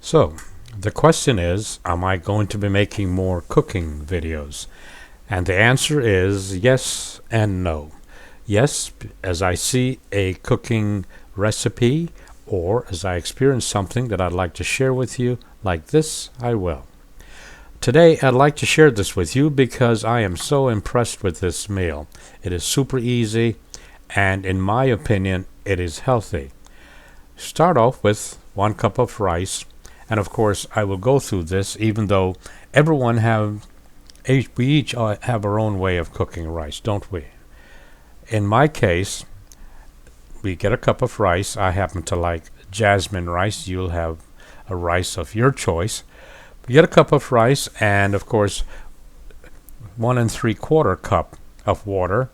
So, the question is, am I going to be making more cooking videos? And the answer is yes and no. Yes, as I see a cooking recipe or as I experience something that I'd like to share with you like this, I will. Today, I'd like to share this with you because I am so impressed with this meal. It is super easy, and in my opinion, it is healthy. Start off with 1 cup of rice, and of course, I will go through this even though we each have our own way of cooking rice, don't we? In my case, we get a cup of rice. I happen to like jasmine rice. You'll have a rice of your choice. We get a cup of rice and, of course, 1 3/4 cup of water.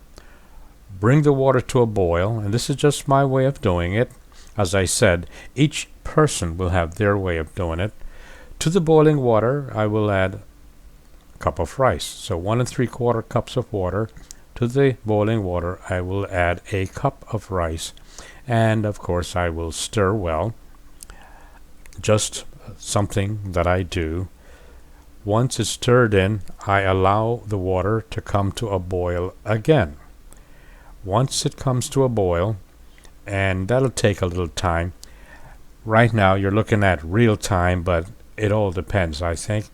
Bring the water to a boil, and this is just my way of doing it. As I said, each person will have their way of doing it. To the boiling water, I will add a cup of rice. So 1 3/4 cups of water. To the boiling water, I will add a cup of rice. And, of course, I will stir well. Just something that I do. Once it's stirred in, I allow the water to come to a boil again. Once it comes to a boil, and that'll take a little time. Right now you're looking at real time, but it all depends, I think,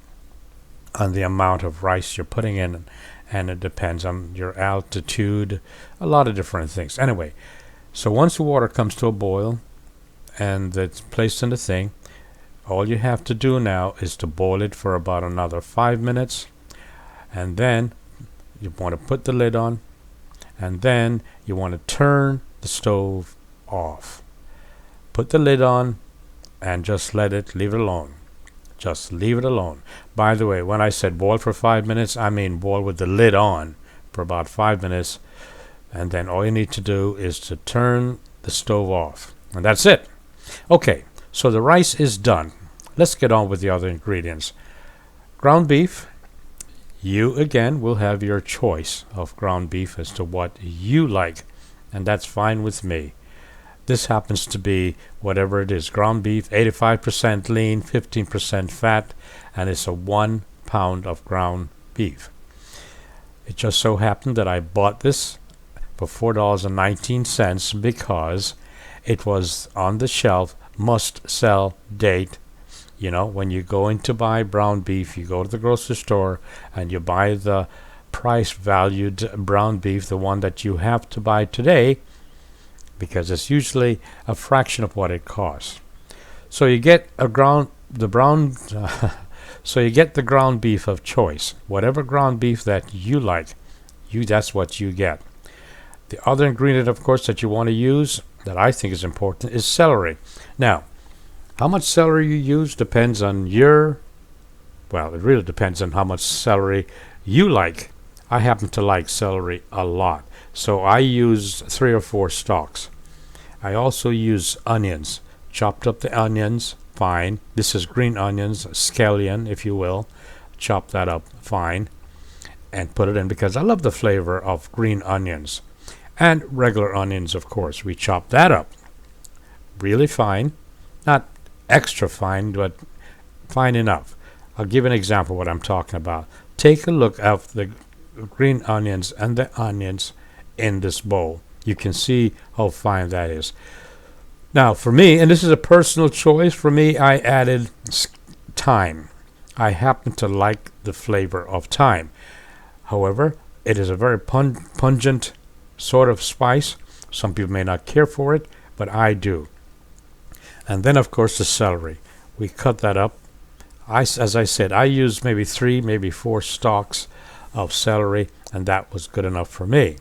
on the amount of rice you're putting in, and it depends on your altitude, a lot of different things. Anyway, so once the water comes to a boil and it's placed in the thing, all you have to do now is to boil it for about another 5 minutes, and then you want to put the lid on, and then you want to turn the stove off. Put the lid on and just leave it alone. Just leave it alone. By the way, when I said boil for 5 minutes, I mean boil with the lid on for about 5 minutes, and then all you need to do is to turn the stove off, and that's it. Okay, so the rice is done. Let's get on with the other ingredients. Ground beef. You again will have your choice of ground beef as to what you like, and that's fine with me. This happens to be whatever it is. Ground beef, 85% lean, 15% fat, and it's a 1 pound of ground beef. It just so happened that I bought this for $4.19 because it was on the shelf, must sell date. You know, when you go in to buy brown beef, you go to the grocery store and you buy the price valued brown beef, the one that you have to buy today, because it's usually a fraction of what it costs. So you get the ground beef of choice. Whatever ground beef that you like, that's what you get. The other ingredient, of course, that you want to use that I think is important is celery. Now, how much celery you use depends on it really depends on how much celery you like. I happen to like celery a lot, so I use 3 or 4 stalks. I also use onions. Chopped up the onions, fine. This is green onions, scallion, if you will. Chop that up fine and put it in because I love the flavor of green onions. And regular onions, of course. We chop that up really fine. Not extra fine, but fine enough. I'll give an example of what I'm talking about. Take a look at the green onions and the onions in this bowl. You can see how fine that is. Now, for me, and this is a personal choice, for me, I added thyme. I happen to like the flavor of thyme. However, it is a very pungent sort of spice. Some people may not care for it, but I do. And then, of course, the celery. We cut that up. As I said, I used maybe 3, maybe 4 stalks of celery, and that was good enough for me.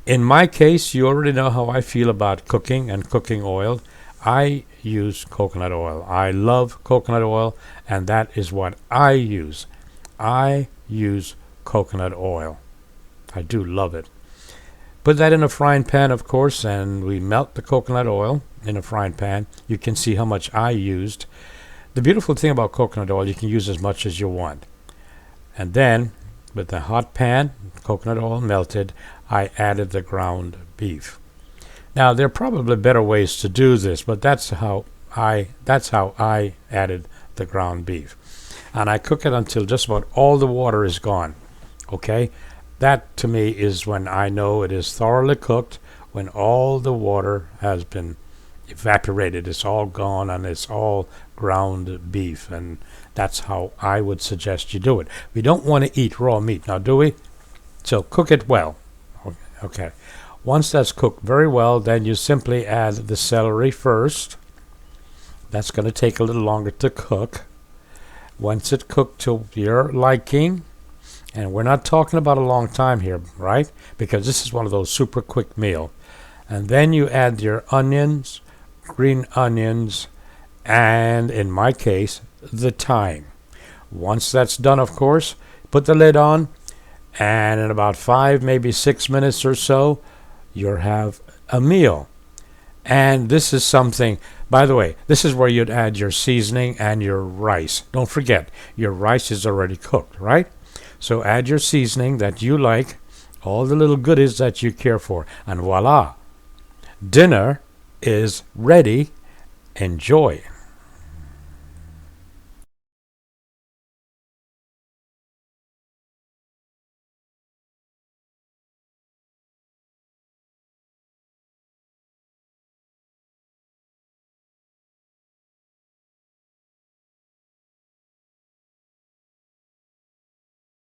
In my case, you already know how I feel about cooking and cooking oil. I use coconut oil. I love coconut oil, and that is what I use. I use coconut oil. I do love it. Put that in a frying pan, of course, and we melt the coconut oil in a frying pan. You can see how much I used. The beautiful thing about coconut oil, you can use as much as you want. And then, with the hot pan, coconut oil melted, I added the ground beef. Now, there are probably better ways to do this, but that's how That's how I added the ground beef. And I cook it until just about all the water is gone. Okay? That to me is when I know it is thoroughly cooked, when all the water has been evaporated, it's all gone, and it's all ground beef. And that's how I would suggest you do it. We don't want to eat raw meat, now do we? So cook it well. Okay. Once that's cooked very well, then you simply add the celery first. That's going to take a little longer to cook. Once it's cooked to your liking, and we're not talking about a long time here, right? Because this is one of those super quick meal. And then you add your onions, green onions, and in my case, the thyme. Once that's done, of course, put the lid on, and in about 5, maybe 6 minutes or so, you'll have a meal. And this is something, by the way, this is where you'd add your seasoning and your rice. Don't forget, your rice is already cooked, right? So add your seasoning that you like, all the little goodies that you care for, and voila, dinner is ready. Enjoy.